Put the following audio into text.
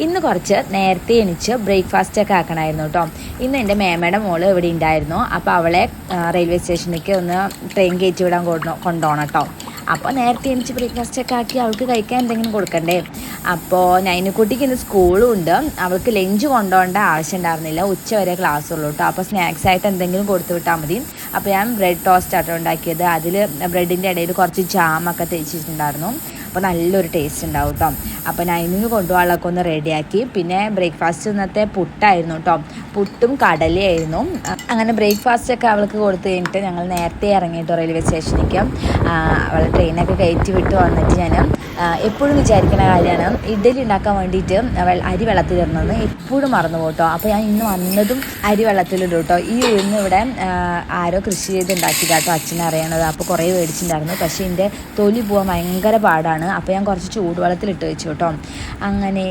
ഇന്ന് കുറച്ച് നേരത്തെ എണീച്ച് ബ്രേക്ക്ഫാസ്റ്റൊക്കെ ആക്കണമായിരുന്നു കേട്ടോ. ഇന്ന് എൻ്റെ മേമയുടെ മോള് ഇവിടെ ഉണ്ടായിരുന്നു. അപ്പോൾ അവളെ റെയിൽവേ സ്റ്റേഷനിലേക്ക് ഒന്ന് ട്രെയിൻ കയറ്റി വിടാൻ കൊണ്ടുപോകണം കേട്ടോ. അപ്പോൾ നേരത്തെ എണീച്ച് ബ്രേക്ക്ഫാസ്റ്റൊക്കെ ആക്കി അവൾക്ക് കഴിക്കാൻ എന്തെങ്കിലും കൊടുക്കണ്ടേ. അപ്പോൾ നൈനുക്കുട്ടിക്ക് ഇന്ന് സ്കൂളും ഉണ്ട്. അവൾക്ക് ലഞ്ച് കൊണ്ടുപോകേണ്ട ആവശ്യം ഉണ്ടായിരുന്നില്ല, ഉച്ച വരെ ക്ലാസ് ഉള്ളൂ കേട്ടോ. അപ്പോൾ സ്നാക്സ് ആയിട്ട് എന്തെങ്കിലും കൊടുത്തു വിട്ടാൽ മതി. അപ്പോൾ ഞാൻ ബ്രെഡ് ടോസ്റ്റ് ആട്ടോ ഉണ്ടാക്കിയത്. അതിൽ ബ്രെഡിൻ്റെ ഇടയിൽ കുറച്ച് ജാമൊക്കെ തേച്ചിട്ടുണ്ടായിരുന്നു. അപ്പോൾ നല്ലൊരു ടേസ്റ്റ് ഉണ്ടാവും കേട്ടോ. അപ്പോൾ നൈനിന് കൊണ്ടുപോകാനൊക്കെ ഒന്ന് റെഡിയാക്കി. പിന്നെ ബ്രേക്ക്ഫാസ്റ്റ് ഇന്നത്തെ പുട്ടായിരുന്നു കേട്ടോ. പുട്ടും കടലയായിരുന്നു. അങ്ങനെ ബ്രേക്ക്ഫാസ്റ്റൊക്കെ അവൾക്ക് കൊടുത്തു കഴിഞ്ഞിട്ട് ഞങ്ങൾ നേരത്തെ ഇറങ്ങിയിട്ട് റെയിൽവേ സ്റ്റേഷനിലേക്ക് അവൾ ട്രെയിനൊക്കെ കയറ്റി വിട്ട് വന്നിട്ട് ഞാൻ എപ്പോഴും വിചാരിക്കുന്ന കാര്യമാണ് ഇഡ്ഡലി ഉണ്ടാക്കാൻ വേണ്ടിയിട്ട് അരി വെള്ളത്തിലിടണമെന്ന് എപ്പോഴും മറന്നു പോട്ടോ. അപ്പോൾ ഞാൻ ഇന്ന് വന്നതും അരി വെള്ളത്തിലിടും കേട്ടോ. ഈ ഉഴുന്ന് ഇവിടെ ആരോ കൃഷി ചെയ്ത് ഉണ്ടാക്കിയതാട്ടോ, അച്ഛനെ അറിയണത്. അപ്പോൾ കുറേ മേടിച്ചിട്ടുണ്ടായിരുന്നു. പക്ഷേ ഇതിൻ്റെ തൊലി പോകാൻ ഭയങ്കര പാടാണ്. അപ്പോൾ ഞാൻ കുറച്ച് ചൂടുവെള്ളത്തിലിട്ട് വെച്ചു കേട്ടോ. അങ്ങനെ